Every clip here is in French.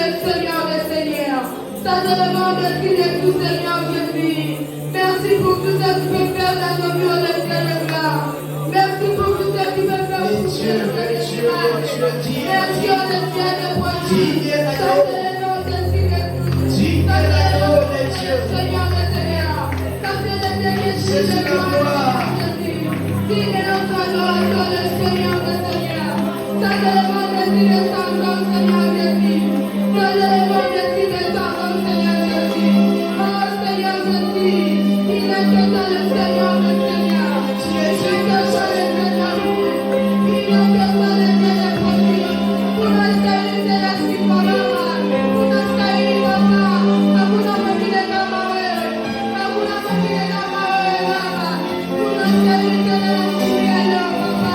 le Seigneur des Seigneurs. Ça demande de crier tout Seigneur Jésus. Merci pour tout ce que tu peux faire dans nos vies, au Seigneur gloire. Merci pour tout ce que tu peux faire pour nous. Merci au Dieu de poignée. Ça demande de crier tout. Ça demande de Dieu, Seigneur des Seigneurs. Ça demande de crier tout Seigneur Jésus. Digne notre adoration, le Seigneur des Seigneurs. Ça demande de crier sans nom, Seigneur Jésus. Ça demande de crier sans nom, Seigneur Jésus. Oh Seigneur Jésus, il est total le Seigneur des Seigneurs. Il est total le Seigneur. Il est total le Seigneur produit. Pour la salut de la Sikorama. Pour la salut de Mama. Hakuna mwingine kama wewe. Hakuna mwingine kama wewe Baba. Pour la salut de la Sikorama.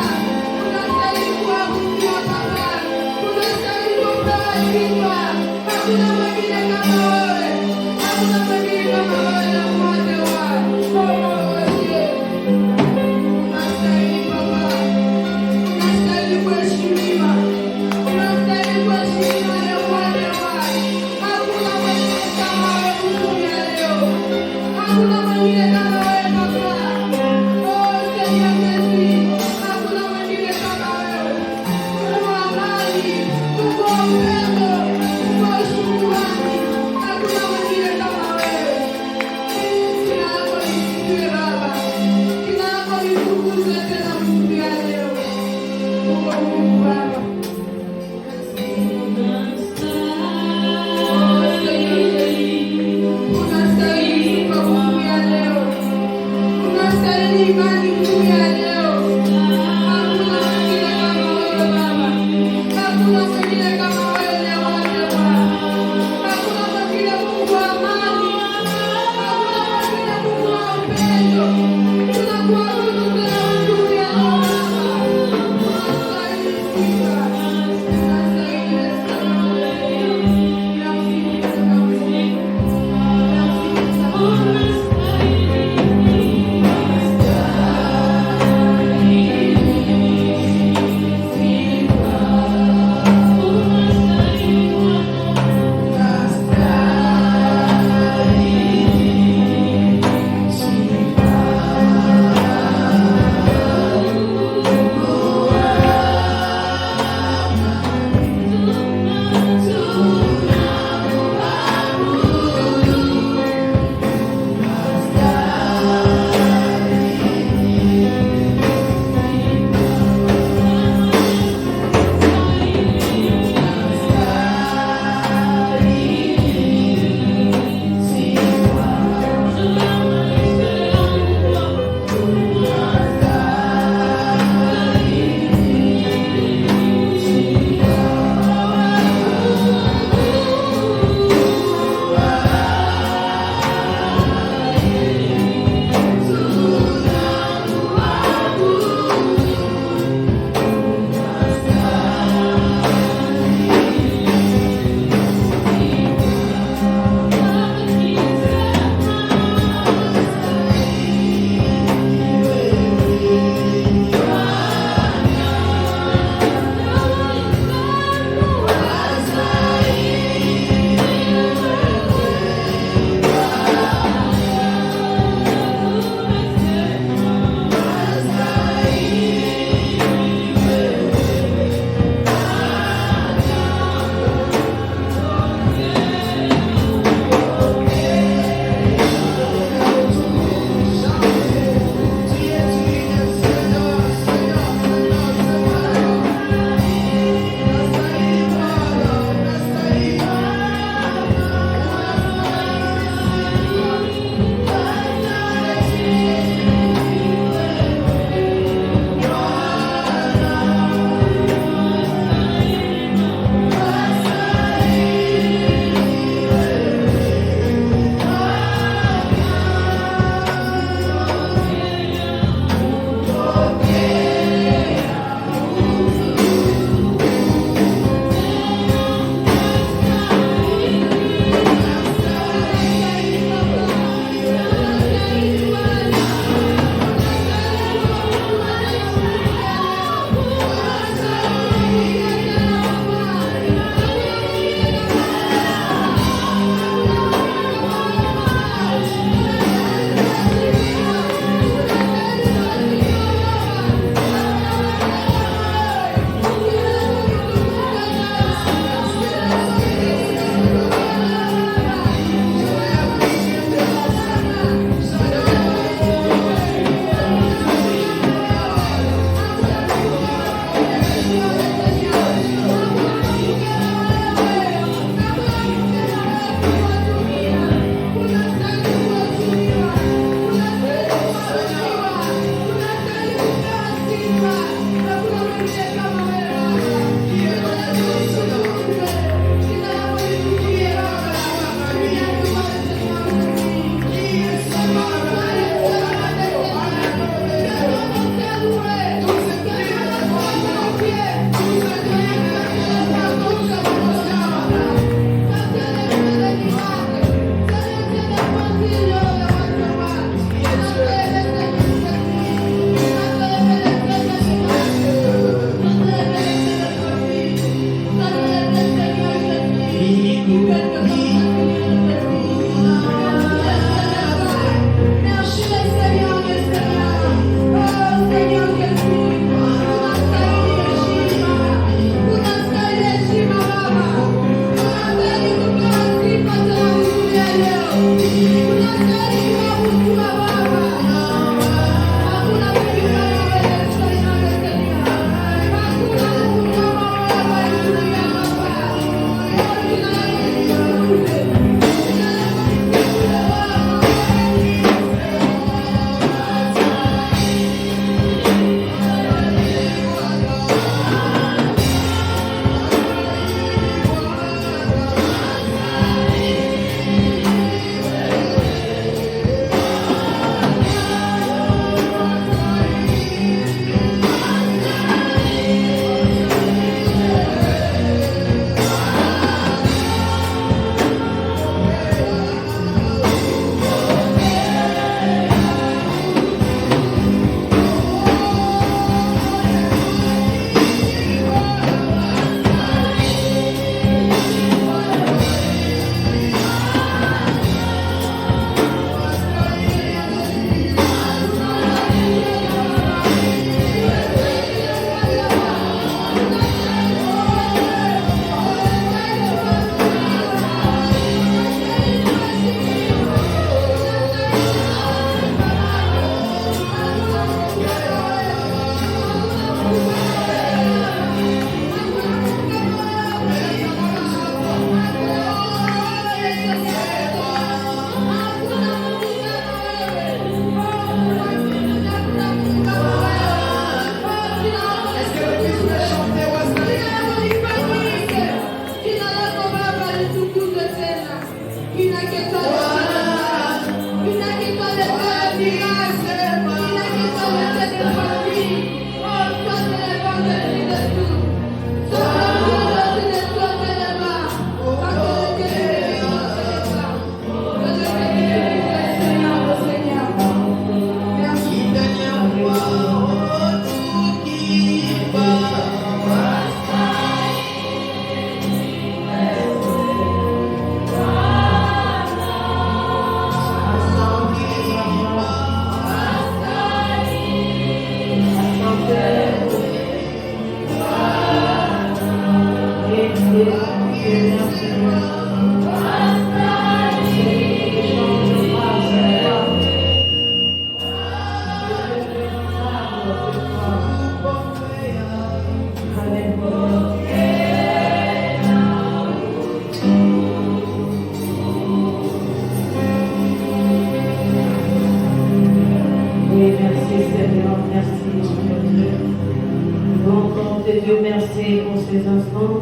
Seigneur de Dieu, merci pour ces instants.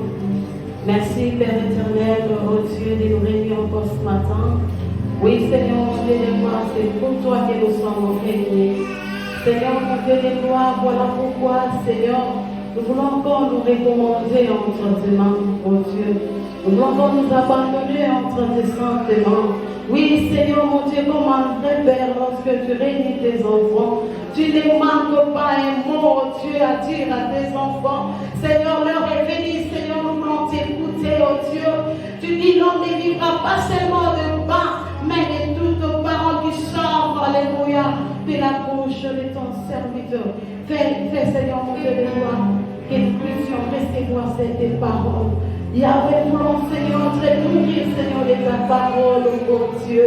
Merci Père éternel, oh Dieu, de nous réunir encore ce matin. Oui Seigneur, mon Dieu de gloire, c'est pour toi que nous sommes réunis. Seigneur, mon Dieu de gloire, voilà pourquoi, Seigneur, nous voulons encore nous recommander entre tes mains, oh Dieu. Nous voulons encore nous abandonner entre tes saintes mains. Oui, Seigneur, mon Dieu, comme un vrai Père, lorsque tu réunis tes enfants, tu ne manques pas un mot, Dieu, à dire à tes enfants. Seigneur, l'heure est venue, Seigneur, nous voulons t'écouter, oh Dieu. Tu dis, l'homme ne vivra pas seulement de pain, mais de toute parole qui sort, alléluia, de la bouche de ton serviteur. Fais, Seigneur, mon Dieu, de gloire, que nous puissions recevoir cette parole. Yahweh, voulons, Seigneur, te nourrir, Seigneur, de ta parole, oh Dieu.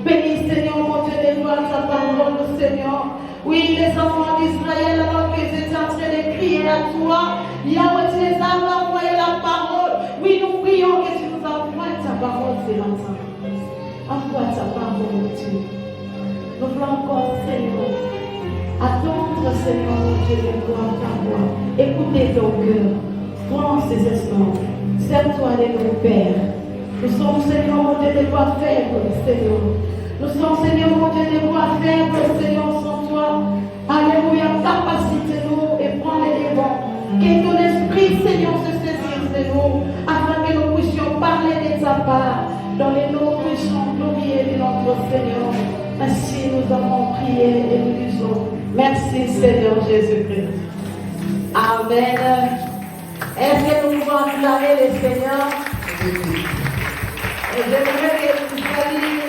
Bénis, Seigneur, mon Dieu, de gloire, ta parole, Seigneur. Oui, les enfants d'Israël, alors qu'ils étaient en train de crier à toi, Yahweh, tu les as envoyé la parole. Oui, nous prions que tu nous envoies ta parole ce matin. Envoie ta parole, Dieu. Nous voulons encore, Seigneur, attendre, Seigneur, mon Dieu, de gloire, ta voix. Écoutez ton cœur. Prends ces instants. Sers-toi de nos pères. Nous sommes, Seigneur, mon Dieu, des voix faibles, Seigneur. Nous sommes, Seigneur, mon Dieu, des voix faibles, Seigneur, sans toi. Alléluia, capacite-nous et prends les devants. Que ton esprit, Seigneur, se saisisse de nous, afin que nous puissions parler de ta part, dans les noms puissants, glorieux de notre Seigneur. Ainsi nous avons prié et nous disons, merci, Seigneur Jésus-Christ. Amen. Est-ce que nous pouvons acclamer le Seigneur? Et j'aimerais que tu salues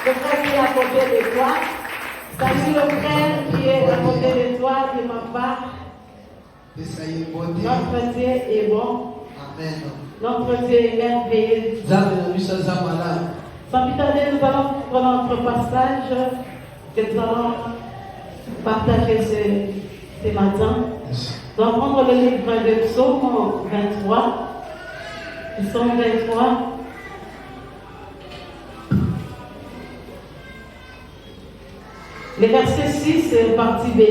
le frère qui est à côté de toi. Salue le frère qui est à côté de toi, de ma part. Notre Dieu est bon. Amen. Notre Dieu est merveilleux. Sans plus tarder, nous allons prendre notre passage que nous allons partager ce matin. Nous allons prendre le livre de Psaume 23. Psaume 23. Le verset 6, partie B.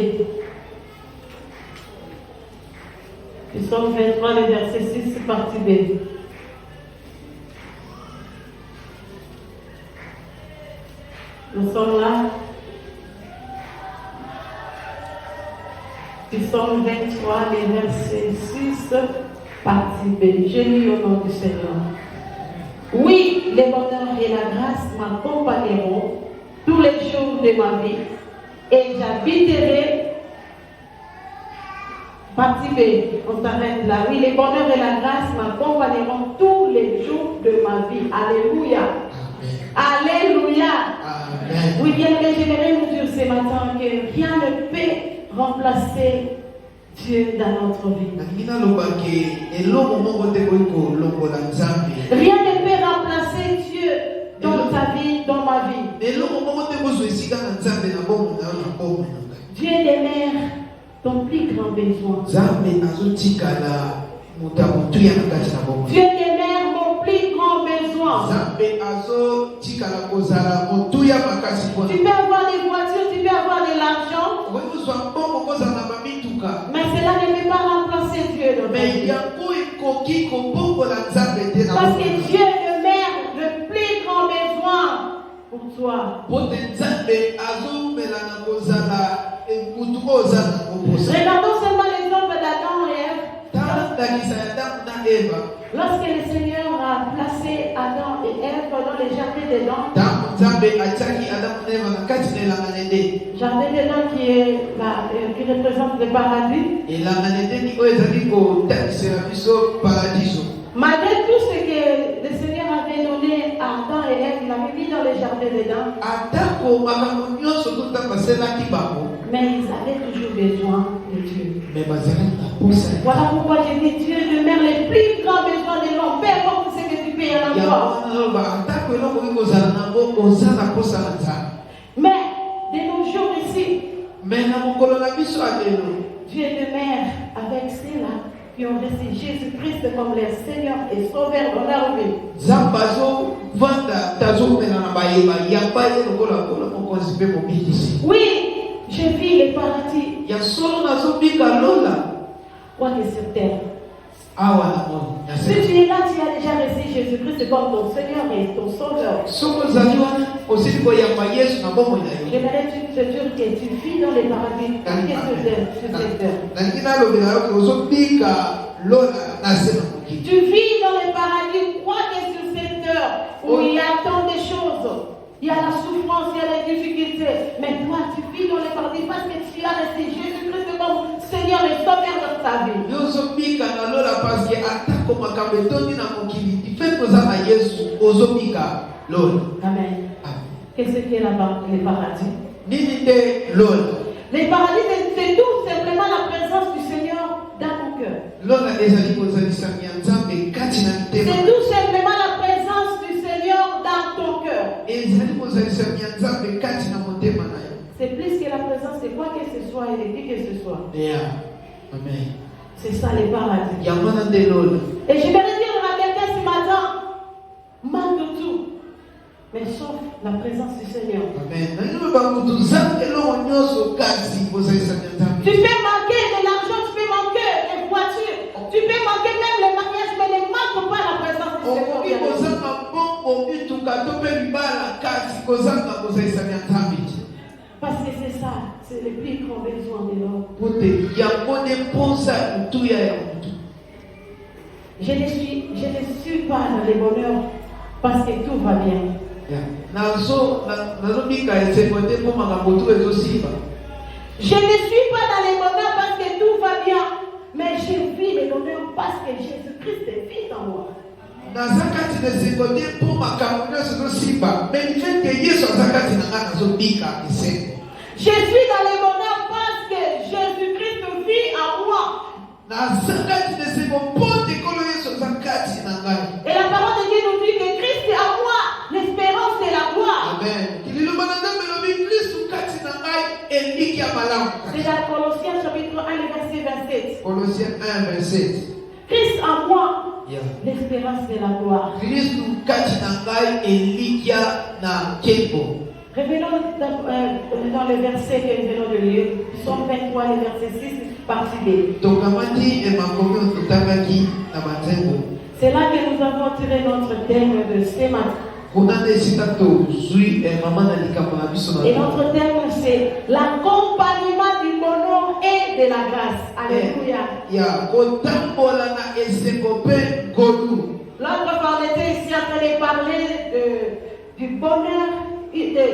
Psaume 23, le verset 6, partie B. Nous sommes là. Psaume 23, le verset 6, partie B. Je lis au nom du Seigneur. Oui, le bonheur et la grâce m'accompagneront tous les jours de ma vie et j'habiterai. Partie B, on s'arrête là. Oui, le bonheur et la grâce m'accompagneront tous les jours de ma vie. Alléluia. Alléluia. Amen. Oui, bien aimé, j'aimerais vous dire ce matin que rien ne peut remplacer Dieu dans notre vie. Rien ne peut remplacer Dieu dans ta vie, dans ma vie. Dieu demeure ton plus grand besoin. Dieu demeure mon plus grand besoin. Tu peux avoir des voitures, tu peux avoir de l'argent, mais cela ne peut pas remplacer Dieu dans ta vie. Parce que Dieu demeure le plus grand besoin pour toi. Regardons seulement l'exemple d'Adam et Ève. Lorsque le Seigneur a placé Adam et Ève dans le jardin d'Éden, jardin d'Éden qui représente le paradis. Malgré tout ce que le Seigneur avait donné à Adam et Ève, il avait mis dans le jardin d'Éden. Mais ils avaient toujours besoin de Dieu. Voilà pourquoi je dis Dieu demeure les plus grands besoins de l'homme. Peu importe ce que tu peux y en avoir. Mais de nos jours ici, Dieu demeure avec ceux-là qui ont reçu Jésus-Christ comme leur Seigneur et Sauveur dans leur vie. Oui, je vis le paradis. toi qui es sur terre. Awa na moni. Si tu es là, tu as déjà reçu Jésus-Christ comme ton Seigneur et ton Sauveur. J'aimerais J'aimerais te dire que tu vis dans les paradis. Qu'est-ce que c'est cette terre? Tu vis dans les paradis, crois que sur cette terre où il y a tant de choses. Il y a la souffrance, il y a les difficultés. Mais toi, tu vis dans les paradis parce que tu as reçu Jésus-Christ comme Seigneur et Sauveur de ta vie. Amen. Qu'est-ce que là-bas, les paradis? Les paradis, c'est tout simplement la présence du Seigneur dans ton cœur. C'est tout simplement la présence du Seigneur dans ton cœur. C'est plus que la présence de quoi que ce soit et de qui que ce soit. Amen. C'est ça les paradis. Et je vais dire à quelqu'un ce matin, manque de tout, mais sauf la présence du Seigneur. Amen. Tu peux manquer de l'argent, tu peux manquer des voitures, tu peux manquer même le mariage, mais ne manque pas la présence du Seigneur. Parce que c'est ça, c'est le plus grand besoin de l'homme. Je ne suis pas dans le bonheur parce que tout va bien. Je ne suis pas dans le bonheur parce que tout va bien, mais je vis le bonheur parce que Jésus-Christ vit en moi. Je suis dans le bonheur parce que Jésus-Christ vit en moi. Et la parole de Dieu nous dit que Christ est en moi, l'espérance de la gloire. Amen. C'est dans Colossiens chapitre 1, verset 27. Colossiens 1, verset. Christ en moi, l'espérance de la gloire. Revenons dans le verset que nous venons de lire, Psaume 23, le verset 6, partie B. C'est là que nous avons tiré notre thème de ce matin. Et notre thème c'est l'accompagnement du bonheur et de la grâce. Alléluia. L'autre fois, on était ici en train de parler du bonheur et de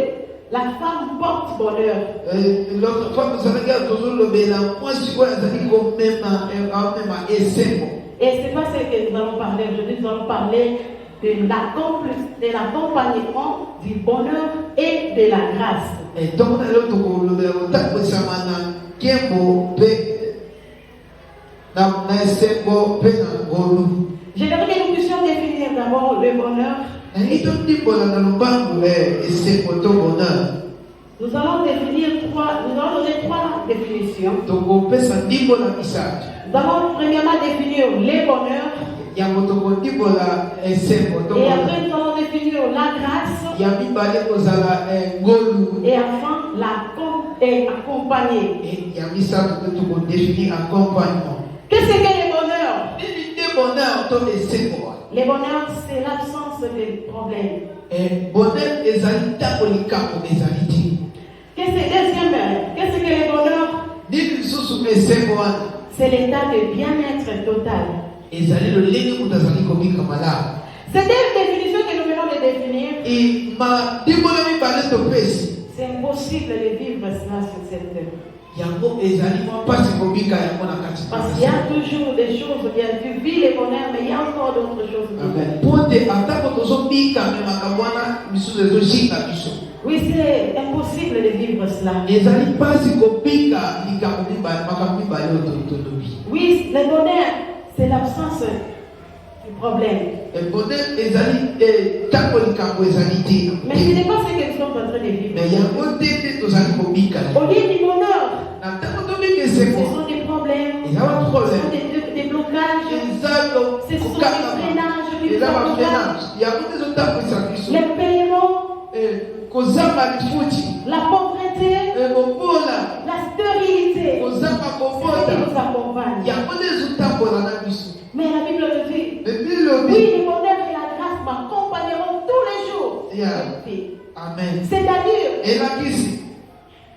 la femme porte bonheur. L'autre fois, nous avons regardé toujours le bélan. Moi, je suis et c'est pas ce que nous allons parler aujourd'hui. Nous allons parler de l'accompagnement du bonheur et de la grâce. Et donc, j'aimerais que nous puissions définir d'abord le bonheur. Nous allons donner trois définitions. Nous allons premièrement définir les bonheurs. Et après nous allons définir la grâce. Et enfin accompagner. Qu'est-ce que le bonheur? Le bonheur, c'est l'absence de problèmes. Qu'est-ce que le bonheur? C'est l'état de bien-être total. C'est une définition que nous venons de définir. C'est impossible de vivre cela sur cette terre. Parce qu'il y a toujours des choses, bien tu vis les bonheurs, mais il y a encore d'autres choses. Oui, c'est impossible de vivre cela. Oui, le bonheur, c'est l'absence du problème. Mais ce n'est pas ce que nous sommes en train de vivre. Au lieu du bonheur, ce sont des problèmes, ce sont des blocages, ce sont des freinages, les paiements, la pauvreté, la stérilité, c'est ce qui nous accompagne. elakisi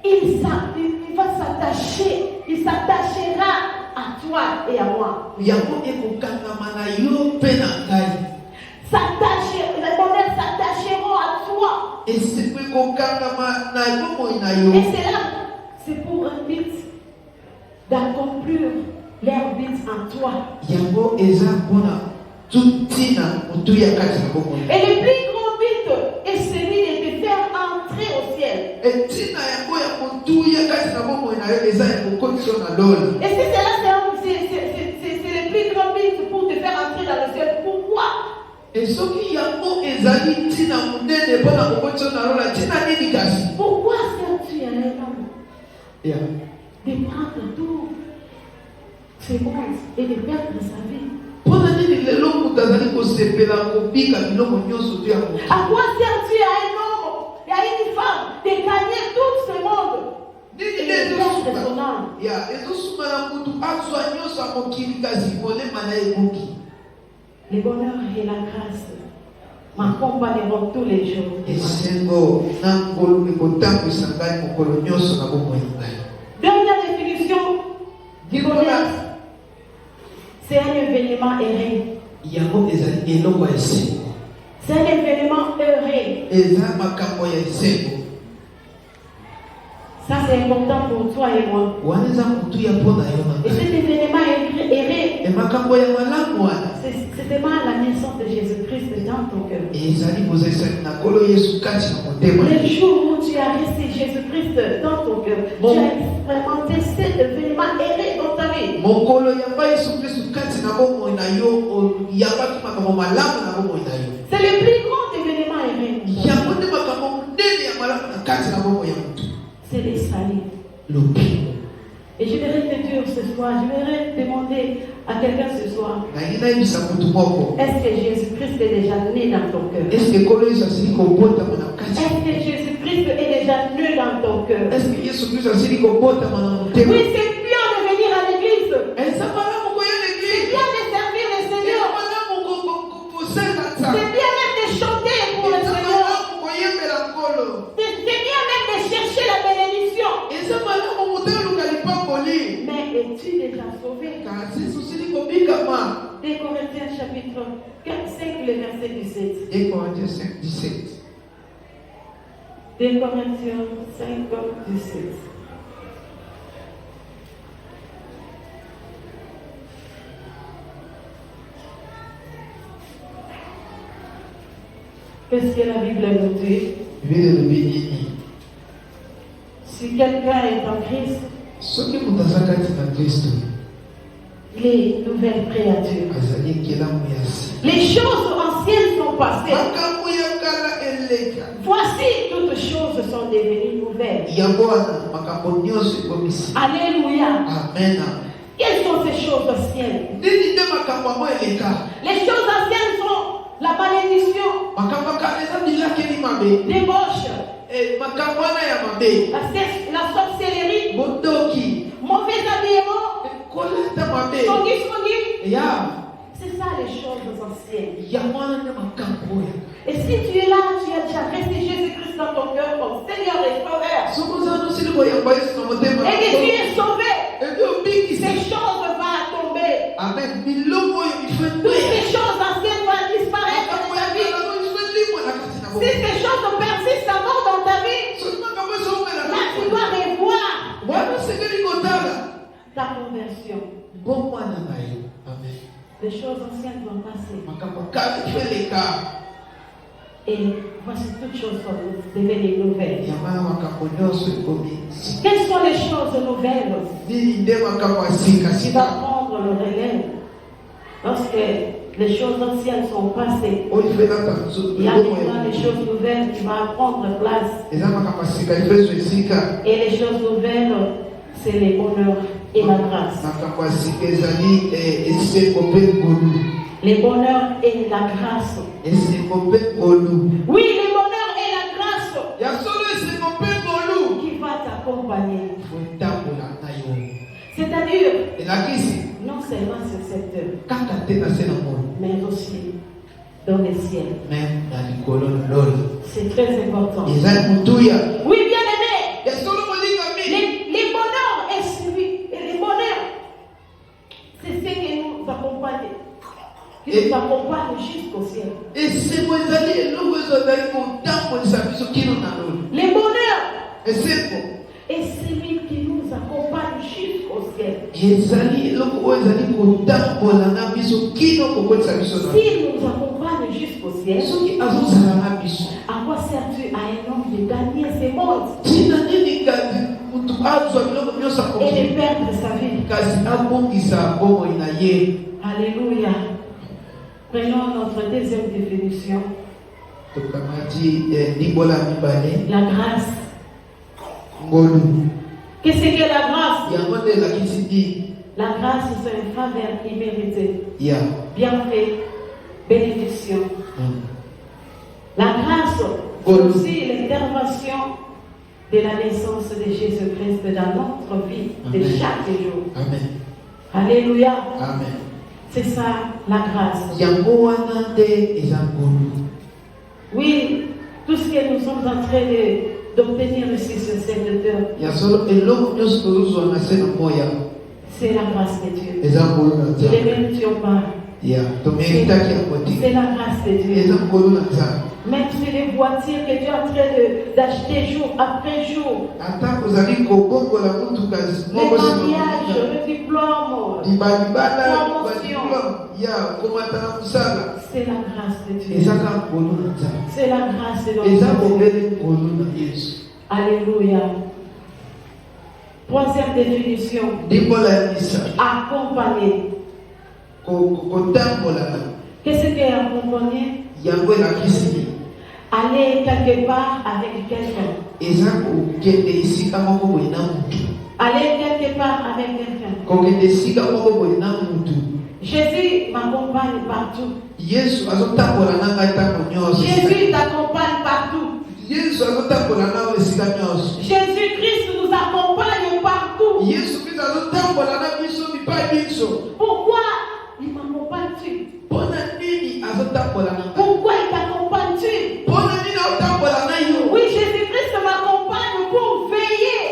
il va s'attacher, il s'attachera à toi et à moi. yango ekokangama na yo mpe na ngai. Les bonheurs s'attacheront à toi. Esengo ekokangama na bomoi na yo. Et c'est là, c'est pour un but d'accomplir leur but en toi. Yango eza mpona tutina motuya kati na bomoi. Et le plus grand but est celui de te faire entrer au ciel. Etina yango ya motuya kati na bomoi na yo eza ya kokotisa na lola. Et si c'est là, c'est le plus grand but pour te faire entrer dans le ciel. Pourquoi? Et soki yango ezali tina munene mpona kokotisa na lola tina nini kasi? Pourquoi sers-tu à un homme Yeah. de prendre tout ce monde et de perdre sa vie? Mpona nini lelo moto azali kosepela kobika biloko nyonso to ya moto? À quoi sers-tu à un homme et à une femme de gagner tout ce monde et de perdre son âme? Ya ezosuma na mutu azwa nyonso ya mokili kasi molema na ekoki. Le bonheur et la grâce m'accompagneront tous les jours. Esengo na ngolu ekotambwisa ngai mokolo nyonso na bomoi na ngai. Dernière définition du bonheur, c'est un événement heureux. Yango ezali eloko ya esengo. C'est un événement heureux. Eza makambo ya esengo. Ça, c'est important pour toi et moi. Wana eza mutu ya mpona yo na Et ngai. cet événement heureux, Makambo ya malamu wana c'est vraiment la naissance de Jésus-Christ dans ton cœur. ezali kozalisa na nkolo yesu kati na motema. Le jour où tu as reçu Jésus-Christ dans ton cœur, tu as expérimenté cet événement heureux dans ta vie. mokolo yamba yesu kristu kati na bomoi na yo yambaki makambo malamu na bomoi na yo. C'est le plus grand événement heureux. yango nde makambo monene ya malamu na kati na bomoi ya motu. C'est le salut. Lobi. Et je voudrais te dire ce soir, je voudrais demander à quelqu'un ce soir, Nangi nayebisa mutu moko. est-ce que Jésus-Christ est déjà né dans ton cœur? Est-ce que nkolo yesu asili kobotama na kati? Est-ce que Jésus-Christ est déjà né dans ton cœur? Est-ce que yesu kristu asili kobotama na motema? Oui, c'est bien de venir à l'église. eza malamu koya C'est l'église. bien de servir le eza Seigneur. malamu kosala nzambe. C'est bien même de chanter pour le eza Seigneur. malamu koyembela nkolo. C'est bien même de chercher la bénédiction. eza malamu moto aluka lipamboli. Mais es-tu déjà sauvé? kasi susili kobikama. 2 Corinthiens chapitre 5, le verset 17. 1 Corinthiens 5, 17. 2 Corinthiens 5, 17. Qu'est-ce que la Bible nous dit? Vile lobi nini? Si quelqu'un est en Christ, soki moto aza kati na kristo les nouvelles créatures. azali ekelamu ya sika. Les choses anciennes sont passées. makambo ya kala eleka. Voici, toutes choses sont devenues nouvelles. yango wana makambo nyonso ekomisi. Alléluia. amen. Quelles sont ces choses anciennes? nini nde makambo yango eleka? Les choses anciennes sont la malédiction, makambo ya kala eza bilakeli mabe. débauche, makambo wana ya mabe. la sorcellerie, bondoki. mauvais habillement, kolata mabe. songi. ya C'est ça les choses anciennes. yango wana nde makambo oyo. Et si tu es là, tu as déjà reçu Jésus-Christ dans ton cœur comme Seigneur et Sauveur, soki ozala nosili koyamba yesu na motema et que tu es sauvé, ebi obikisi. ces choses vont tomber. amen. biloko oyo Toutes ifendwe. ces choses anciennes vont disparaître de ta vie. Si ces choses persistent encore dans ta vie, là tu dois revoir ta conversion. Les choses anciennes vont passer. Et voici toutes choses sont devenues nouvelles. Quelles sont les choses nouvelles? Tu vas prendre le relais. Lorsque les choses anciennes sont passées, il y a maintenant les choses nouvelles qui vont prendre place. Et les choses nouvelles, c'est les bonheurs et la grâce. Les bonheurs et la grâce. Oui, les bonheurs et la grâce qui va t'accompagner. C'est-à-dire, non seulement sur cette terre, mais aussi dans les ciels. même dans les colonnes lolo. C'est très important. Ils ont mutuya. Oui, bien aimé. Ya solo molinga mi. Les bonheurs est celui. Et les bonheurs, c'est ce qui nous accompagne. Qui nous accompagne jusqu'au ciel. Et c'est moi allé nous aujourd'hui au temps pour savoir ce qui nous a donné. Les bonheurs. Et c'est bon. Et celui qui nous accompagne jusqu'au ciel. Ezali loko ezali kotambola na biso kino kokolisa biso na. S'il nous accompagne jusqu'au ciel, Soki azozala na biso. à quoi sert-tu à un homme de gagner ses mondes Tina nini kadi mutu azwa biloko nyonso et akoki. de perdre sa vie? Kasi abongisa bomoi na ye. Alléluia. Prenons notre deuxième définition. Tokamati libola mibale. La grâce. Ngolu. Qu'est-ce que la grâce? Yango nde elakisi di. La grâce, c'est une faveur imméritée, Ya. bienfait, bénédiction. La grâce, c'est aussi l'intervention de la naissance de Jésus-Christ dans notre vie de Amen. chaque jour. Amen. Alléluia. Amen. C'est ça, la grâce. Yango wana nde eza ngolu. Oui, tout ce que nous sommes en train d'obtenir ici sur cette terre, Ya solo eloko nyonso tozozwa na se na moya. c'est la grâce de Dieu. Eza ngolu na Nous ne nzambe. méritions pas. Ya tomeritaki yango te. C'est la grâce de Dieu. Eza ngolu na nzambe. Même si les voitures que tu es en train d'acheter jour après jour, Ata kozali kobongola mutuka les moko mariages, le diplôme, libalibala promotion, badiplome ya komata na mosala c'est la grâce de Dieu. ezaka ngolu na nzambe. C'est la grâce de notre Eza Dieu. bobele ngolu na yesu. Alléluia. Troisième définition, Limbola ya misa accompagner. kotambola na Qu'est-ce qu'est accompagner? yango elakisi ni Aller quelque part avec quelqu'un. eza kokende esika moko boye na mutu. Aller quelque part avec quelqu'un. Kokende esika moko boye na mutu. Jésus m'accompagne partout. Yesu azotambola na ngai ntango nyonso. Jésus t'accompagne partout. Yesu azotambola na yo esika nyonso. Jésus-Christ nous accompagne partout. Yesu kristo azotambola na biso bipai biso. Pourquoi il m'accompagne-tu? Mpona nini azotambola na ngai? Pourquoi il t'accompagne-tu? Mpona nini azotambola na yo? Oui, Jésus-Christ m'accompagne pour veiller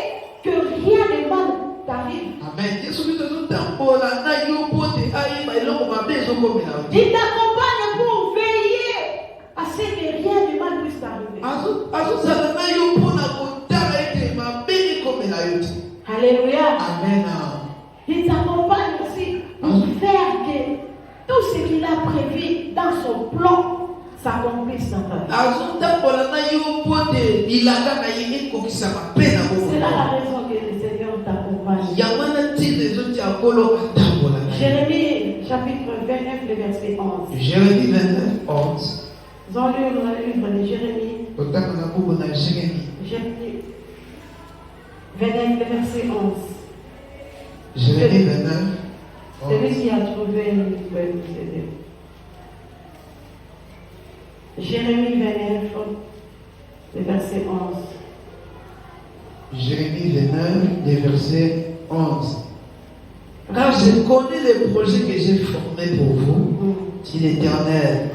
que rien de mal t'arrive. Amen. Yesu kristo azotambola na yo mpo te ayeba eloko mabe ezokomela yo. Il t'accompagne pour veiller à ce que rien de mal puisse t'arriver. Azozala na yo mpona kotala ete mabe ekomela yo te. Alléluia. Amen. Il t'accompagne aussi pour faire que tout ce qu'il a prévu dans son plan s'accomplisse dans ta vie. Azotambola na yo mpo te bilanga na ye ekokisama mpe na C'est là la bomoi. raison que le Seigneur t'accompagne. yango wana ntina ezotia nkolo atambola na yo. Jérémie chapitre 29, le verset 11. Jérémie 29, 11. Nous allons lire dans le livre de Jérémie. Kotaka na buku na Jérémie. Jérémie 29, le verset 11. Jérémie 29, Celui 11. qui a trouvé le peut nous aider. Jérémie 29, le verset 11. Jérémie 29, les versets 11. Car je connais les projets que j'ai formés pour vous, dit l'Éternel,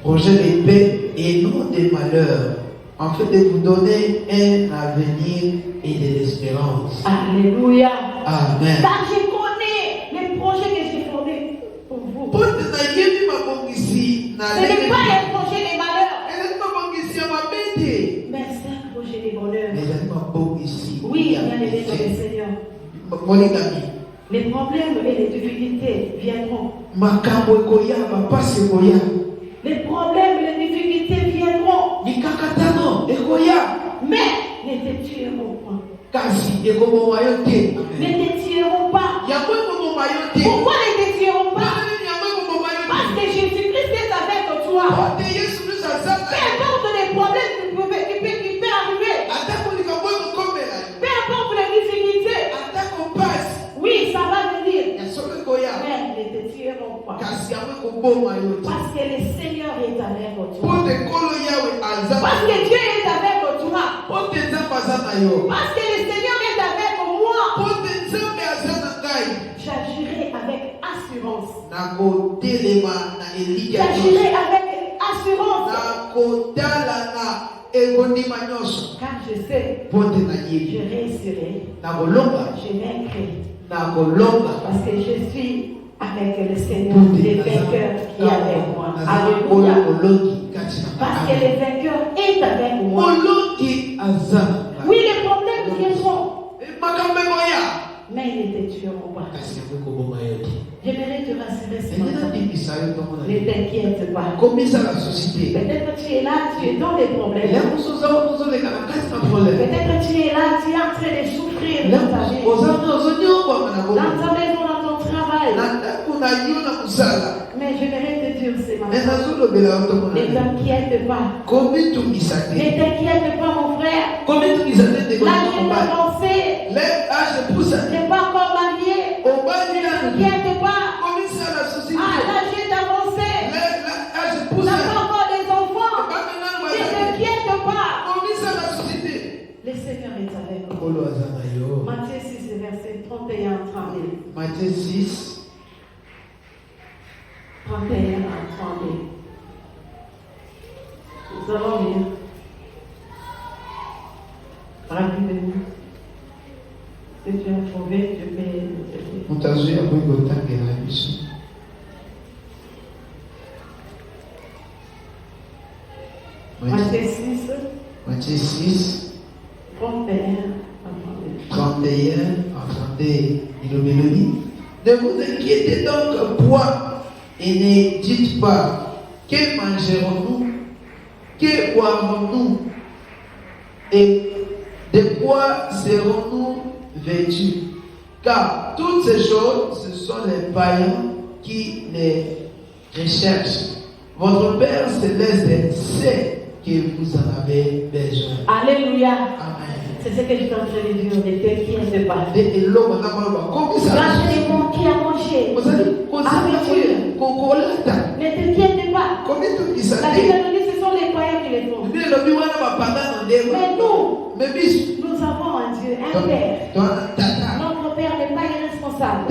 projets de paix et non de malheur, afin de vous donner un avenir et de l'espérance. Alléluia. Amen. Car je connais les projets que j'ai formés pour vous. Pour te nayebi mabongisi na Ce n'est pas un projet de malheur, ezali mabongisi ya mabe te. mais c'est un projet de bonheur. Ezali mabongisi Oui, ya bien aimé dans le mabe. Seigneur. Molingami, Les problèmes et les difficultés viendront. makambo ekoya, bapasi ekoya, Les problèmes et les difficultés viendront. mikakatano ekoya, Mais ne te tueront point. kasi ekoboma yo te. Ne te tueront pas. Yango ekoboma yo te. Pourquoi ne te tueront pas? Mpona nini yango ekoboma yo Parce te? que Jésus-Christ est avec toi. Ote Yesu Kristo aza na Peu yo. importe les problèmes qui peuvent arriver, Atako likambo ekokomela yo, peu importe les difficultés, atako mpasi oui, ça va venir. ya solo ekoya, Mais ne te tueront pas. kasi yango ekoboma yo te. Parce que le Seigneur est avec toi. Mpo te nkolo yawe aza Parce na que yo. Dieu est avec toi. Mpo te nzambe aza na yo. Parce que le Seigneur est avec moi. Mpo te nzambe aza na ngai. J'agirai avec assurance. Nakotelema na eliki ya J'agirai nyonso. avec assurance. Car je sais, je réussirai, je vaincrai. Parce que je suis avec le Seigneur, les vainqueurs qui est avec moi. Alléluia. Parce que le vainqueur est avec moi. Oui, les problèmes viendront, mais ils ne te tueront pas. J'aimerais te rassurer ce matin. Ne t'inquiète pas. Peut-être tu es là, tu es dans les problèmes. Peut-être tu es là, tu es en train de souffrir dans ta vie. Dans ta maison, dans ton travail. Mais j'aimerais te dire ce matin. Ne t'inquiète pas. Ne t'inquiète pas, mon frère. L'âge est avancé. Tu n'es pas encore marié. Ne t'inquiète pas. L'âge est avancé. Tu n'as pas encore des enfants. Ne t'inquiète pas. Le Seigneur est avec nous. Matthieu 6, verset 31 à 32. Matthieu 6. 31 à 32. Nous allons lire rapidement. Si tu as trouvé, tu peux nous aider. Matthieu 6. 31, attendez, il le mélodie. Ne vous inquiétez donc point et ne dites pas que mangerons-nous, que boirons-nous et de quoi serons-nous vêtus. Car toutes ces choses, ce sont les païens qui les recherchent. Votre Père Céleste sait que vous en avez besoin. Alléluia. Amen. C'est ce que je suis en train de dire. Ne t'inquiète pas. Quand j'ai manqué à manger, habitude. Ne t'inquiète pas. La Bible nous dit ce sont les païens qui les font. Mais nous avons un Dieu, un Père. Notre Père n'est pas irresponsable.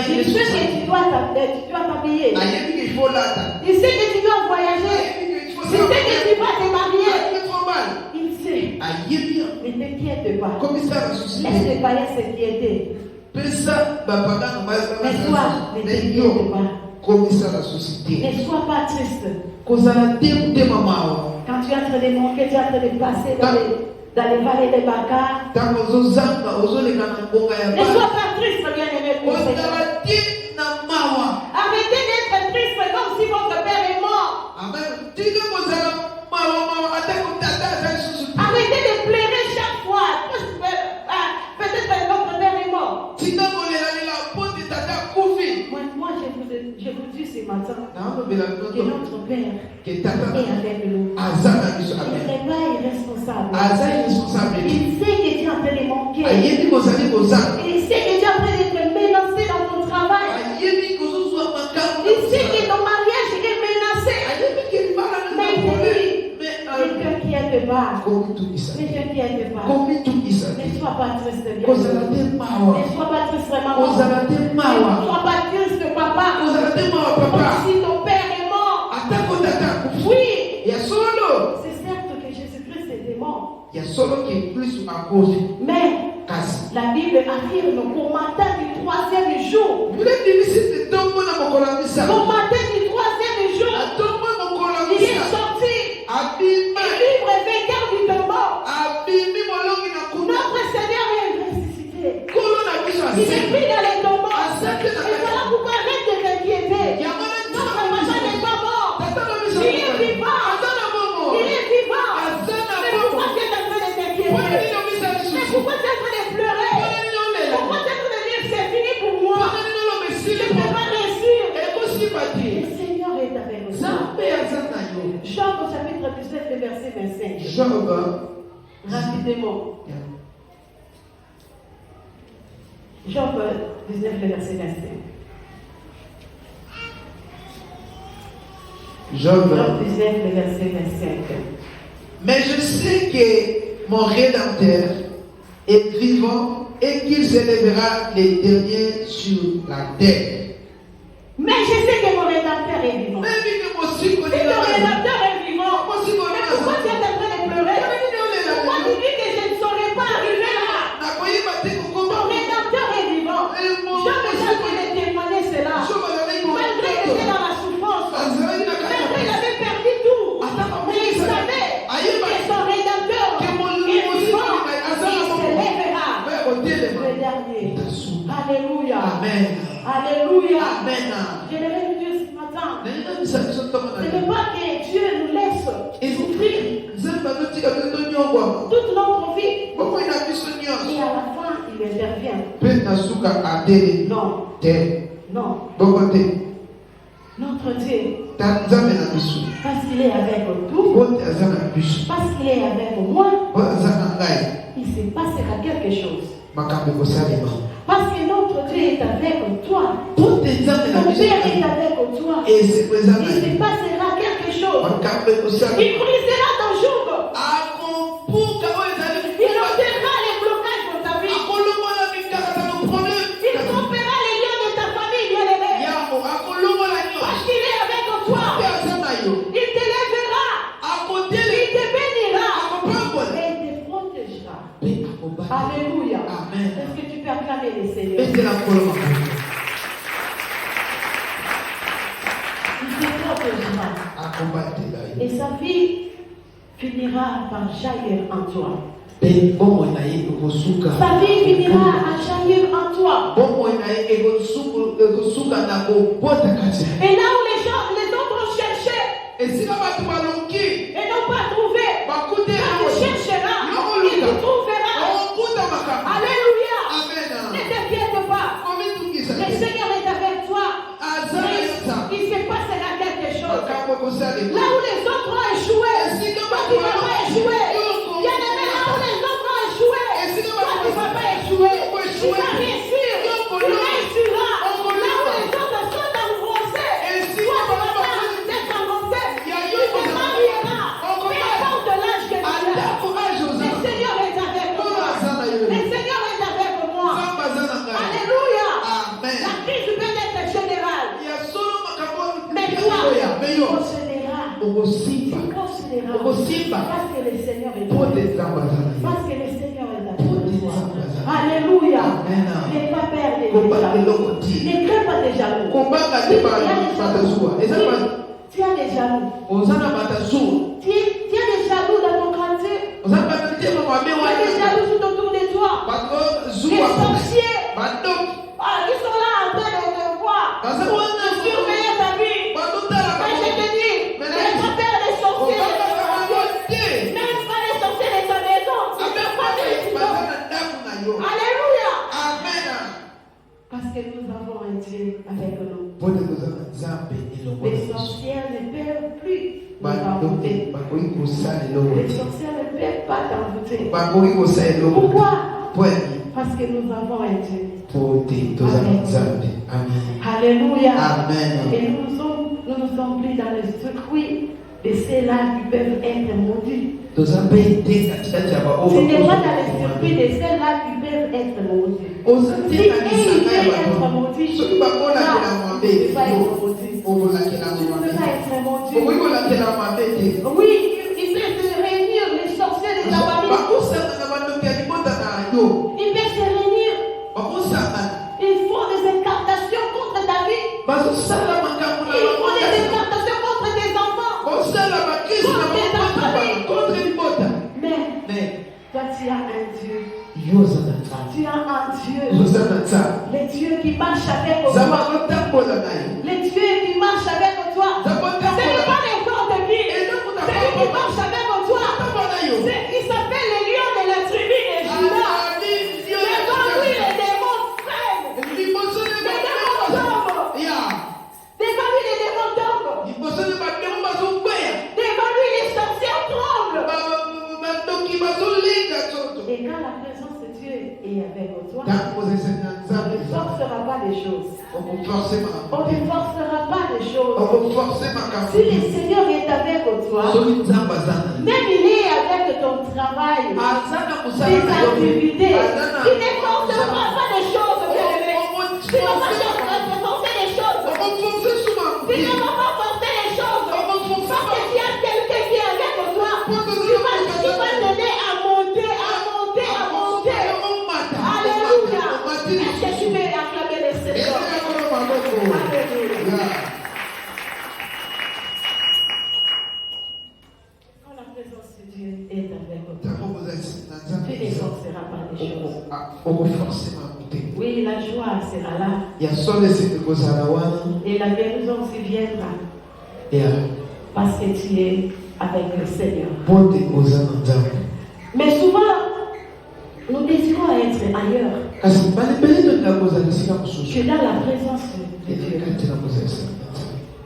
Il sait que tu dois t'habiller. Il sait que tu dois voyager. Il sait que tu vas te marier. Il sait. Ne t'inquiète pas. Laisse les païens s'inquiéter. Mais toi, ne t'inquiète pas. Ne sois pas triste. Quand tu es en train de manquer, tu es en train de passer dans les vallées des Bacar. Ne sois pas triste, bien-aimé. Arrêtez d'être triste comme si votre père est mort. Arrêtez de pleurer chaque fois. Peut-être que votre père est mort. Moi, je vous dis ce matin que notre Père est avec nous. Il n'est pas irresponsable. Il sait que tu es en train de manquer. Il sait que tu es en train d'être menacé dans ton travail. Il sait que ton mariage est menacé. Mais il te dit, ne t'inquiète pas. Ne t'inquiète pas. Ne sois pas triste. Ne sois pas triste, maman. Ne sois pas triste, papa. Si ton père est mort. Oui. C'est certes que Jésus-Christ était mort. Mais la Bible affirme qu'au matin du 3e jour, il est sorti. Et libre et vainqueur du tombeau. Notre Seigneur est ressuscité. Il est pris dans les tombeaux. Et voilà pourquoi arrête de t'inquiéter. Notre matin n'est pas mort. Il est vivant. Il est vivant. Mais pourquoi tu es en train de t'inquiéter? Mais pourquoi tu es en train de pleurer? Pourquoi tu es en train de dire c'est fini pour moi? Je ne peux pas réussir. Le Seigneur est avec nous. Job au chapitre 19, verset 25. Rapidement. Job 19, verset 25. Job 19, verset 25. Mais je sais que mon Rédempteur est vivant et qu'il s'élèvera les derniers sur la terre. Mais je sais que mon Rédempteur est vivant. Si ton Rédempteur Alléluia. Amen. Alléluia. Amen. J'aimerais vous dire ce matin, Amen. ce n'est pas que Dieu nous laisse souffrir toute notre vie et à la fin il intervient. Non, non. Notre Dieu, parce qu'il est avec nous, parce qu'il est avec moi, il se passera quelque chose. Parce que notre Dieu est avec toi, ton Père est avec toi, il se passera quelque chose. Il brisera ton joug, il enlèvera les blocages de ta vie, il rompera les liens de ta famille bien-aimée, parce qu'il est avec toi, il t'élèvera, il te bénira et il te protégera. Alléluia. Amen. Est-ce que tu peux acclamer le Seigneur? Il te protégera. Et sa vie finira par jaillir en toi. Sa vie finira à jaillir en toi. Et là où les autres ont cherché et n'ont pas trouvé, quand tu chercheras, il te trouvera. Alléluia. Ne t'inquiète pas. Le Seigneur est avec toi. Il se passera quelque chose. Là où les autres ont échoué, toi tu ne vas pas échouer. Bien-aimé, là où les autres ont échoué, toi tu ne vas pas échouer. Tu vas réussir. Tu réussiras. Là où les autres sont enfoncés, toi tu vas pas être enfoncé. Tu te marieras. Peu importe l'âge que tu as. Le Seigneur est avec moi. Le Seigneur est avec moi. Alléluia. La crise peut être générale. Mais toi, tu considéras. Parce que le Seigneur est avec toi. Parce que le Seigneur est avec toi. Alléluia. N'aie pas peur des jaloux. Ne crains pas des jaloux. Tu as des jaloux. Tu as des jaloux dans ton quartier. Tu as des jaloux tout autour de toi. Les sorciers. Ils sont là en train de te voir. Surveiller ta vie. Mais je te dis, n'aie pas peur des sorciers. Même pas les sorciers de ta maison. C'est ta famille. Alléluia. Parce que nous avons un Dieu avec nous. Les sorcières ne peuvent plus nous envoûter. Les sorcières ne peuvent pas t'envoûter. Pourquoi? Parce que nous avons un Dieu. Alléluia. Amen. Et nous ne sommes plus dans le circuit de ceux-là qui peuvent être maudits. Tu n'es pas dans le circuit de ceux-là qui peuvent être maudits. Si ils peuvent être maudits, tu ne peux pas être maudit. Tu ne peux pas être maudit. Oui, il peut se réunir les sorciers de ta famille. Ils peuvent se réunir. Ils font des incantations contre ta vie. Ils font des incantations contre tes enfants. Mais toi tu as un Dieu. Tu as un Dieu. Le Dieu qui marche avec toi. Le Dieu qui marche avec toi. Ce n'est pas n'importe qui. Celui qui marche avec toi. Il s'appelle le lion de la tribu de Juda. Devant lui les démons freinent. Les démons tombent. Devant lui les démons tombent. Devant lui les sorcières tremblent. Et quand la présence de Dieu est avec toi, on ne forcera pas les choses. On ne forcera pas les choses. Si le Seigneur est avec toi, même il est avec ton travail, tes activités, il ne forcera pas les choses, bien-aimé. Tu ne vas pas forcer les choses. Tu ne vas pas forcer les choses. Parce que s'il y a quelqu'un qui est avec toi, tu vas t'aider à monter. Alléluia. Est-ce que tu veux acclamer le Seigneur? Alléluia. Quand la présence de Dieu est avec toi, tu ne forceras pas les choses. Oui, la joie, sera là. Il y a solo cette cause à la wana. Et la guérison aussi viendra. Et Parce que tu es avec le Seigneur. pour te causer en Nzambe. Mais souvent, nous désirons être ailleurs Kasi balibeli to na cause à sika que mususu. dans la présence de Et Dieu. kati na cause à sika.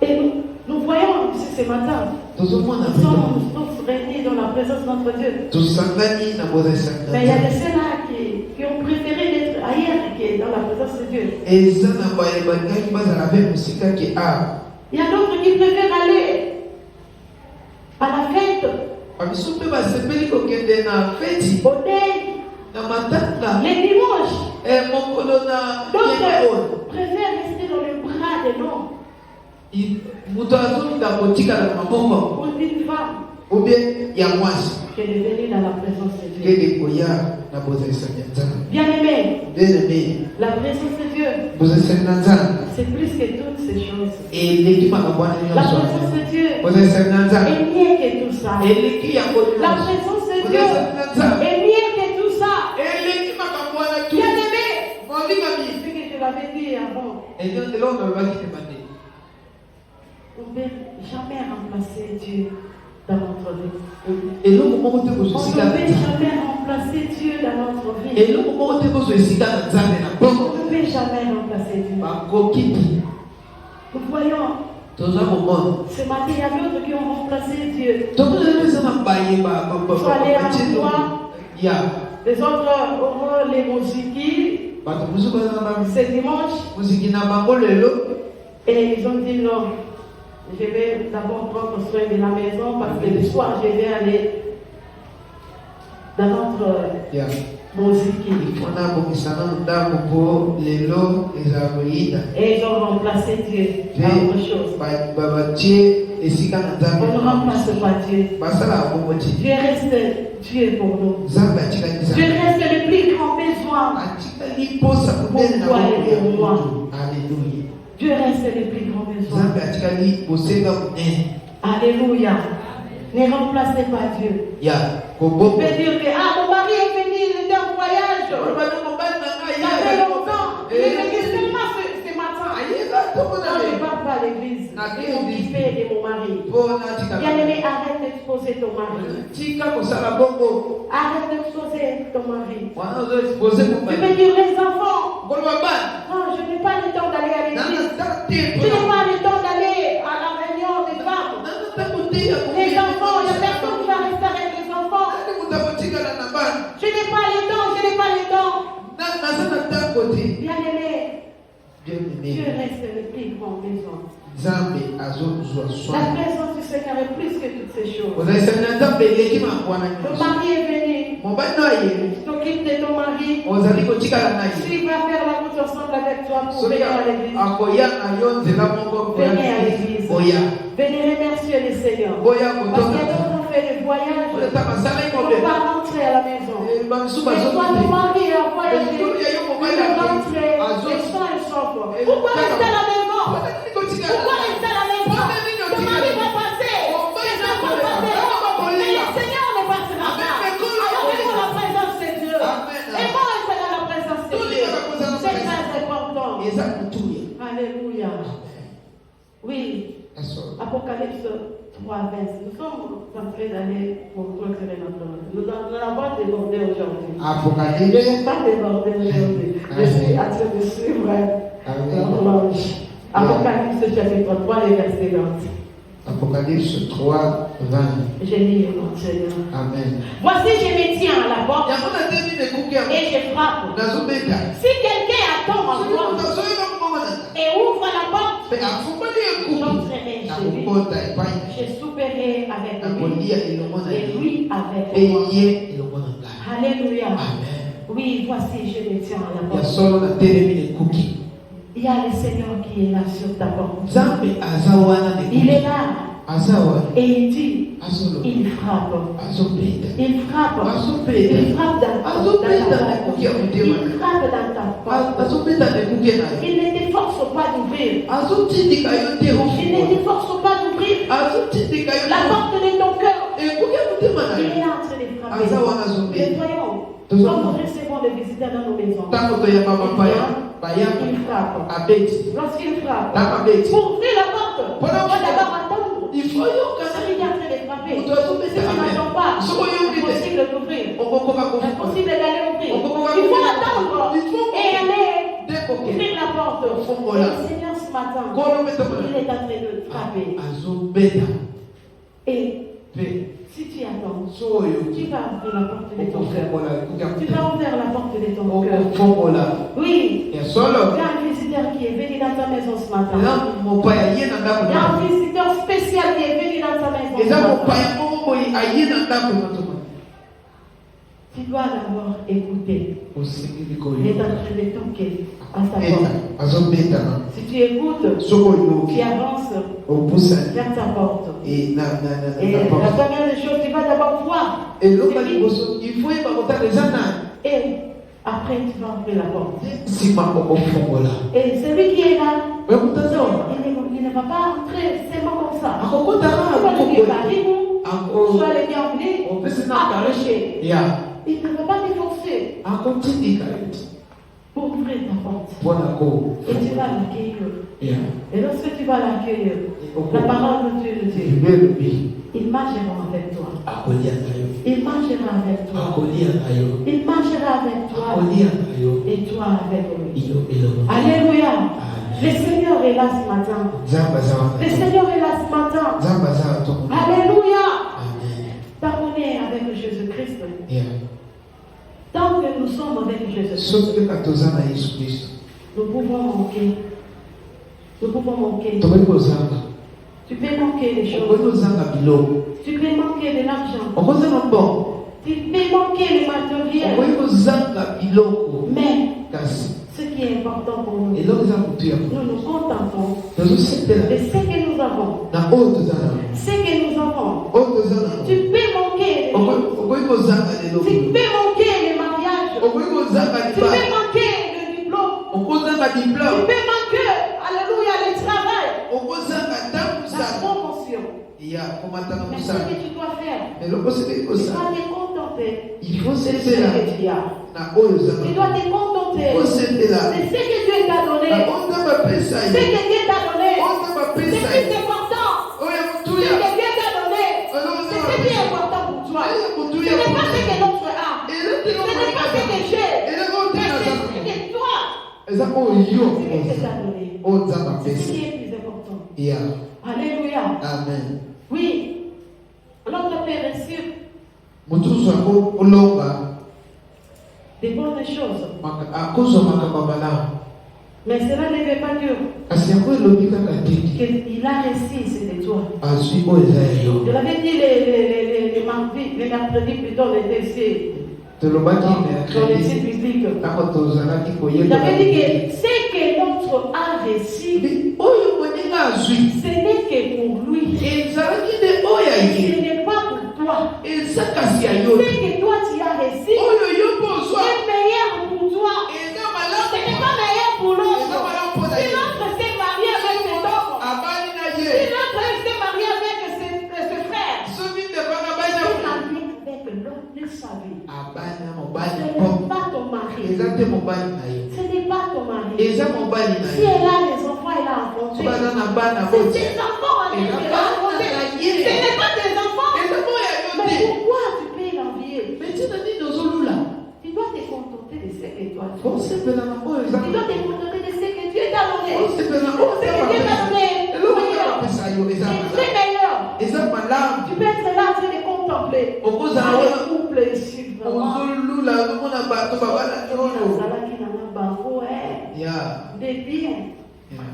Et nous voyons ici ce matin, Tozomona nous bino. sommes tous réunis dans la présence de notre Dieu. Tosangani na cause à sika. Mais il y a des ceux-là qui ont préféré d'être ailleurs que dans la présence de Dieu. Eza na bayebaki bazala pe musika ki a. Il y a d'autres qui préfèrent aller à la fête, Bamisu pe basepeli kokende na feti au deuil, na matanga. les dimanches. Mokolo na D'autres préfèrent rester dans les bras de l'homme moto azolinga kotikala na maboko pour une femme ou bien ya mwasi que de venir dans la présence de Dieu. kende koya na bozalisaki ya nzambe. Bien-aimé, Bien-aimé, la présence de Dieu, bozalisaki na nzambe c'est plus que toutes ces choses. eleki makambo wana La nyonso. présence de Dieu Bozalisaki na nzambe est mieux que tout ça. eleki yango La nyonso. présence de Dieu Bozalisaki na nzambe est mieux que tout ça. eleki makambo wana tu. Bien-aimé, molingami ce que je l'avais dit avant, eloko nalobaki te bande. on ne peut jamais remplacer Dieu dans notre vie. eloko moko te On kozwa ne esika na peut nzambe. jamais remplacer Dieu dans notre vie. eloko moko te kozwa esika na nzambe na On bongo ne peut jamais remplacer Dieu. bakoki te. Nous voyons, toza komona ce matin, il y a d'autres qui ont remplacé Dieu. tomonana eza na bayeba Soit les endroits, ya les autres auront les musiques bato mosusu baza na ce dimanche. muziki na bango lelo. Et ils ont dit non, je vais d'abord prendre soin de la maison parce que le soir, je vais aller dans notre ya musique. mpona bokisana ndako mpo lelo ezala koyina Et ils ont remplacé Dieu par autre chose. batie esika na On ne nzambe remplace pas Dieu. basalaka bongo te. Dieu reste Dieu pour nous. nzambe atikali Dieu nzambe reste le plus grand besoin. atikali posa monene na Pour toi moko et ya pour moi. motu. Alleluya. Dieu reste le plus grand besoin. nzambe atikali bosenga monene Alléluia. Ne remplacez pas Dieu. ya Vous koboko. pouvez dire que mon mari est venu, il était en voyage. Il y avait longtemps. Il est venu seulement ce matin. Quand je ne pars pas à l'église, je suis occupé de mon mari. Bien-aimé, arrête d'exposer ton mari. tika kosala bongo Arrête d'exposer ton mari. wana ozoexpose Tu mobali peux dire les enfants. koloba bana Non, je n'ai pas le temps d'aller à l'église. nana Je te n'ai pas le temps d'aller à la réunion des femmes. nana ntango te ya Les enfants, il n'y a personne qui va rester avec les enfants. nani moto akotikala na bana Je n'ai pas le temps, je n'ai pas le temps. naza na ntango te. Bien-aimé, Dieu bien-aimé reste le plus grand besoin. nzambe azozwa La soin présence du Seigneur est plus que toutes ces choses. ozalisaki na nzambe eleki makambo wana Ton nyonso. mari est venu. mobali na ye T'occupe de ton mari. ozali kotikala na ye S'il va faire la route ensemble avec toi pour soki venir à l'église, akoya na yo nzela moko koya venez à na l'église. oya Venez remercier le Seigneur. boya Parce kotonga que d'autres ont fait le voyage. oleta basala On ikobe va rentrer à la maison. bamisu Mais toi, ton bazote mari a voyagé. Mais toi, il y a eu mon mari Il est qui- rentré. Azo- Les soins et sauf. Et- Pourquoi rester à la maison? Ozali kotikala Pourquoi rester à la maison? Ton mari va passer. Les enfants passeront. Mais le Seigneur ne passera pas. Alors venons à la présence de Dieu. Amen. Et moi, je dans la présence de Dieu. C'est très important. eza kutuya Alléluia. Oui. asolo Apocalypse 3:20. Nous sommes en train d'aller pour clôturer notre. Nous n'allons pas déborder aujourd'hui. Je apocalypse ne vais pas déborder aujourd'hui. Je suis en train de suivre l'horloge. Apocalypse chapitre 3, les versets 20. apocalypse 3 20 Je lis mon Seigneur. amen. Voici, je me tiens à la porte yango natendi nekuki yango et je frappe. nazobeta Si quelqu'un attend ma soki moto porte azoyeba komona et ouvre la porte, mpe afumbali ekuki j'entrerai chez lui. nakokota epai Je souperai avec lui nakolia elongo na et ye lui avec mpe moi. ye elongo na ngai. Alléluia. Amen. Oui, voici, je me tiens à la ya porte. solo natelemi nekuki Il y a le Seigneur qui est là sur ta porte. nzambe aza wana Il nekuki est là aza wana et il dit, azolo il frappe. azobeta Il frappe. azobeta Il frappe dans ta azobeta porte. nekuki ya motema Il frappe dans ta porte. azobeta nekuki na ye Il ne t'efforce pas d'ouvrir. azotindika yo te Il ne ofungola t'efforce pas d'ouvrir azotindika yo la porte de ton cœur. ekuki ya motema na Il ye est en train de frapper. aza wana azobeta Mais voyons, Toujours. quand nous recevons des visiteurs dans nos maisons, ntango toyamba bapaya il frappe. abeti. Lorsqu'il frappe, Na abeti. pour ouvrir la porte, il Pendant faut que- d'abord attendre. Il faut yoka. Celui qui est en train de frapper, Vous devez vous si mettre tu à main. n'attends pas, Soyez c'est occupés. impossible d'ouvrir. Okokoma C'est kofuka. impossible d'aller ouvrir. On peut pas Il faut ouvrir. attendre Il faut et aller Décoquer. ouvrir la porte. Faut Et là. le Seigneur ce matin, Kolo meta il mona. est en train de frapper. Azobeta. Et Pe. si tu attends, Soyo. tu vas ouvrir la porte de ton cœur. Okofongola. Tu vas ouvrir la porte de ton cœur. Okofongola. Oui. Ya Il y solo. a un visiteur qui est venu dans ta maison ce matin. Eza mopaya ye na ndako Il y a na. un visiteur spécial qui est venu dans ta maison ce Eza matin. mopaya moko boye aye na ndako na toma. Tu dois d'abord écouter. Osengi Il est koyo. en train de toquer à ta Beta. porte. Azobeta na. Si tu écoutes, Soko tu yoki. avances Opusani. vers ta porte. Et Et na la porte. première des choses, tu vas d'abord voir. Et l'autre liboso, il faut yeba kota les ana. Et après, tu vas ouvrir la porte. Sima okofongola. Et celui qui est là, Oya kutazama. il ne va pas entrer seulement comme ça. Akokota Tu vas lui dire, akokota. arrive-nous, Ako. sois le bienvenu, Opesi na approcher. Ya. Il ne va pas te forcer Akotindika. pour ouvrir ta porte. Mpona ko. Et tu vas l'accueillir. Ya. Et lorsque tu vas l'accueillir, la parole de Dieu nous dit, Ibelubi. il marchera avec toi. Akolia nayo. Il marchera avec toi. Akolia nayo. Il marchera avec toi. Akolia nayo. Et toi avec lui. Iyo eloko. Alléluia. Amen. Le Seigneur est là ce matin. Zamba zawa. Le Seigneur est là ce matin. Zamba zawa toko. Alléluia. Amen. Pardonnez avec Jésus-Christ. Ya. Tant que nous sommes avec Jésus-Christ, Soki katoza na Yesu Kristo. nous pouvons manquer. Nous pouvons manquer. Tokoki kozanga. Tu peux manquer des Okoki choses. kozanga biloko. Tu peux manquer de l'argent. Okozanga bon. Tu peux manquer les matériels. Okoki kozanga biloko. Mais Kasi. ce qui est important pour nous, Eloko eza motu ya nous nous contentons tozosepela de ce que nous avons. na oyo toza na Ce que nous avons. oyo toza na Tu peux manquer. okoki kozanga lelo Tu peux manquer les mariages. okoki kozanga Tu peux libala manquer le diplôme. okozanga Tu diplome peux manquer, alléluia, le travail. okozanga ntango La mosala promotion. ya komatanga Mais ce mosala que tu dois faire, eloko soki tu kosala dois te contenter il faut de ce sepela que tu as. na oyo oza Tu na dois te contenter faut sepela de ce que Dieu t'a donné. na oyo nzambe apesa Ce ye que Dieu t'a donné. oyo nzambe C'est apesa plus ye important. oyo Ce motuya que Dieu t'a donné. eloko C'est nzambe ce qui est apesa important pour toi. ye Ce motuya n'est pas ce que l'autre a. eloko Ce n'est pas ce que j'ai. eloko Mais te c'est naza ce que toi, eza oyo ce que Dieu t'a donné. oyo nzambe C'est ce apesa qui est plus important. ya Alléluia. amen Oui. Notre Père est sûr motusu yango olonga des bonnes choses. akozwa makambo malamu Mais cela ne veut pas dire kasi yango elobi kaka te qu'il a réussi, c'était toi. azwi oyo eza ya yo Je l'avais dit les mercredis plutôt, on était ici tolobaki dans les sites mercredi bibliques. ntango tozalaki J'avais dit que koyeba ce que l'autre a réussi, oyo moninga azwi ce n'est que pour lui. ezalaki nde oyo Ce aye n'est pas pour toi. eza kasi ya Ce yo que toi tu as réussi oyo yo mpo ozwa est meilleur pour toi. eza Ce malamu n'est pas meilleur pour eza l'autre. malamu mpo na Si ye l'autre s'est marié avec cet homme, abali na si ye l'autre s'est marié avec ses frères, soki ndebanga bali tu na es marié avec l'homme de sa vie. abali na Ce mobali n'est mpo pas ton mari. eza te mobali na ye Ce n'est pas ton mari. eza mobali na Si ye elle a des enfants, elle a enfanté. so baza na bana C'est boti tes enfants avec eza elle a enfanté. bana na Ce ye n'est pas tes enfants. eza moya yo Mais te pourquoi tu peux l'envier? mais ntina nini ozolula Tu dois te contenter de ce que toi tu as. osepela na oyo eza Tu dois te contenter de ce que Dieu t'a donné. osepela na Ce oyo que Dieu t'a donné. eloko Meilleur. apesa yo eza C'est malamu très meilleur. eza malamu Tu peux être là en train de contempler. okozala Ah, wana le couple ici, vraiment. ozolula ozomona bato babalaki oyo Nazalaki na mabango, ya de bien.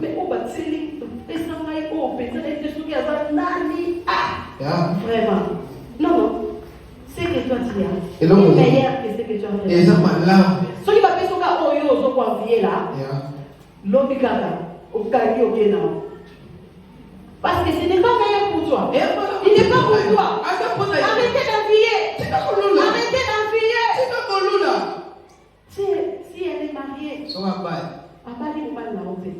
Mais on va tirer, descendre au pétale, et tout ce qui a nani. Ah, ya vraiment. Non, non. Ce que toi tu as Et donc, est meilleur que ce que tu as fait. eza malamu Ce qui va faire ce cas, oh yo, so quoi envier là, ya l'homme kaka, au kaki au kena. Parce que ce n'est pas meilleur pour toi. Il n'est pas pour toi. aza mpona ye Arrêtez d'envier. tika kolula Arrêtez d'envier. tika kolula Si elle est mariée, soki abali abali mobali na honte.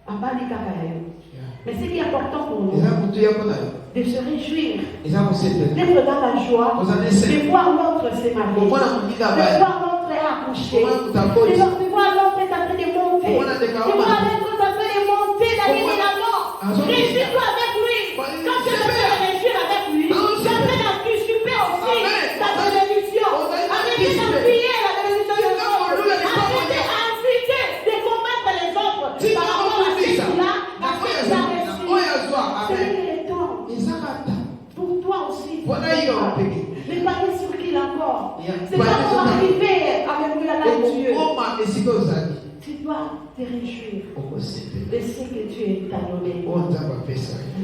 Abali kaka ya yo. Ya. Mais ce qui est important pour nous, eza motu ya mpona yo de se réjouir, eza kosepela d'être dans la joie, kozala de esene voir l'autre se marier, komona moninga de abali voir l'autre accoucher, komona moto de aboti voir l'autre est en train de monter élever. Tu vas mettre ta main et monter d'aller de l'avant. Réjouis-toi avec lui. Quand tu es en train de réjouir avec lui, tu es en train d'anticiper aussi ta bénédiction. Arrêtez d'appuyer la bénédiction des autres. Arrêtez de combattre les autres par rapport à ce qu'il a, à ce qu'il a reçu. C'est le temps pour toi aussi. Mais parler sur qui encore? C'est pas pour arriver avec lui à la Dieu. Tu dois te réjouir de ce que Dieu t'a donné.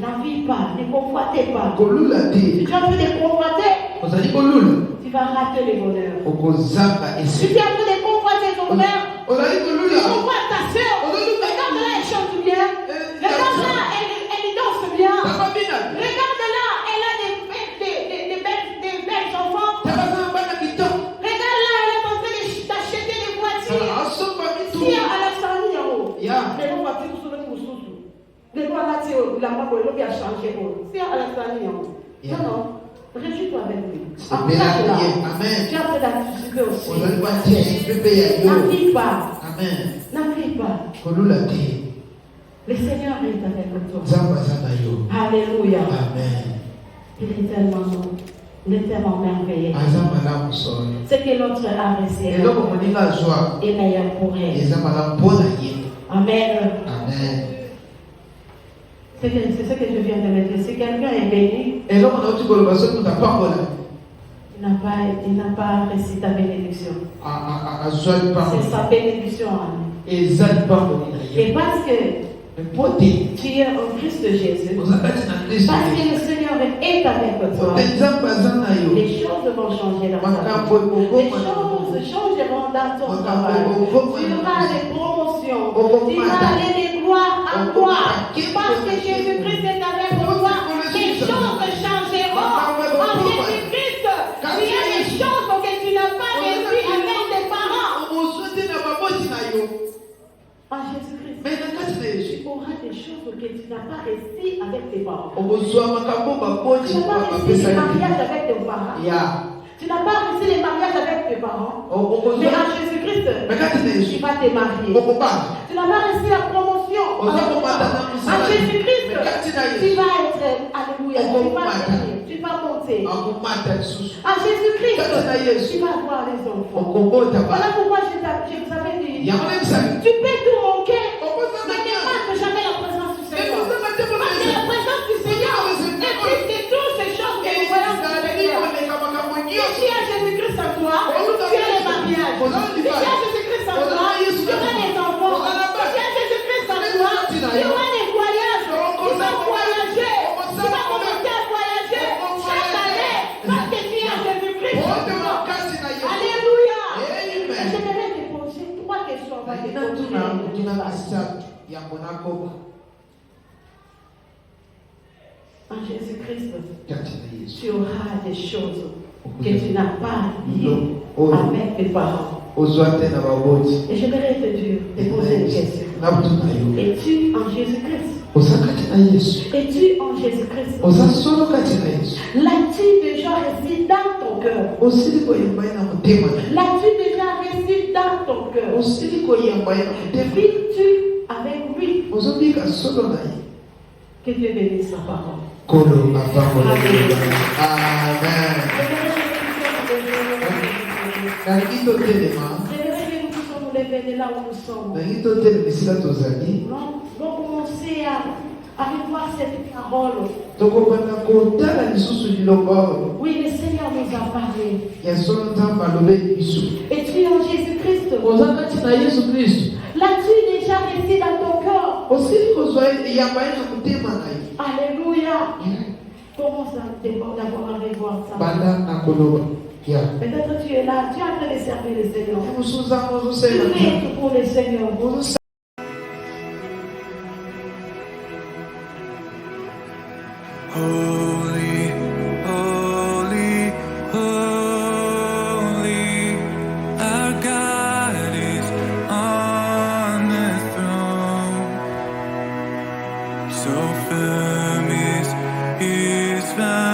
N'envie pas, ne convoitez pas. Si tu es en train de convoiter, tu vas rater le bonheur. Si tu es en train de convoiter ton frère, tu convoites ta soeur. Regarde là, elle chante bien. Regarde là, elle danse bien. Regarde là, elle a des belles enfants. Regarde là, elle est en train d'acheter des voitures. Si à la famille en haut, les voitures sont les moussousous. Les voitures, la maman, elle a changé. Si à la famille en haut. Non, non. Réjouis-toi avec lui. Amen. Tu as fait d'anticiper aussi. N'arrive pas. Amen. N'arrive pas. Le Seigneur est avec toi. Alléluia. Amen. Il est tellement merveilleux. Ce que l'autre a reçu est meilleur pour elle. Amen. Amen. C'est ce que je viens de mettre. Si quelqu'un est béni, Et là, on a dit que le pasteur nous a pas il n'a pas reçu ta bénédiction. C'est sa bénédiction. Et parce que tu es en Christ Jésus, parce que le Seigneur est avec toi, les choses vont changer dans ta vie. Les choses changeront dans ton travail. Tu auras des promotions. Tu vas aller de gloire en gloire. Parce que Jésus-Christ est avec toi. Les choses changeront en Jésus-Christ. Il y a des choses que tu n'as pas reçues avec tes parents. En Jésus-Christ, tu auras des choses que tu n'as pas reçues avec tes parents. Tu n'as pas reçu les mariages avec tes parents. Tu n'as pas reçu les mariages avec tes parents. Mais en Jésus-Christ, tu vas te marier. Tu n'as pas reçu la promotion. En Jésus-Christ, tu vas être, alléluia, tu vas monter. En Jésus-Christ, tu vas avoir les enfants. Voilà pourquoi je vous avais dit, tu peux tout manquer, mais ne manque jamais la présence du Seigneur. Parce que la présence du Seigneur est plus que toutes ces choses que nous voyons dans le Seigneur. Si tu as Jésus-Christ en toi, tu as les mariages. Si tu as Jésus-Christ en toi, tu auras les enfants. Si tu as Jésus-Christ en toi, tu auras les voyages. Tu vas voyager. Tu vas commencer à voyager chaque année parce que tu as Jésus-Christ en toi. Alléluia. Je vais te poser 3 questions. On va te poser. En Jésus-Christ, tu auras des choses que tu n'as pas dit avec tes parents. Et je vais te poser une question. Es-tu en Jésus-Christ? Es-tu en Jésus-Christ? L'as-tu déjà reçu dans ton cœur? L'as-tu déjà reçu dans ton cœur? Vis-tu avec lui? Que Dieu bénisse sa parole. Amen. J'aimerais que nous puissions nous lever de là où nous sommes. Nous commencer à revoir cette parole. Oui, le Seigneur nous a parlé. Et tu es en Jésus-Christ. L'as-tu déjà resté dans ton cœur? Alléluia. Commence d'abord à revoir ça. Peut-être tu es là, tu es en train de servir le Seigneur. Tu fais tout pour le Seigneur. Holy, holy, holy, our God is on the throne. So firm is His foundation.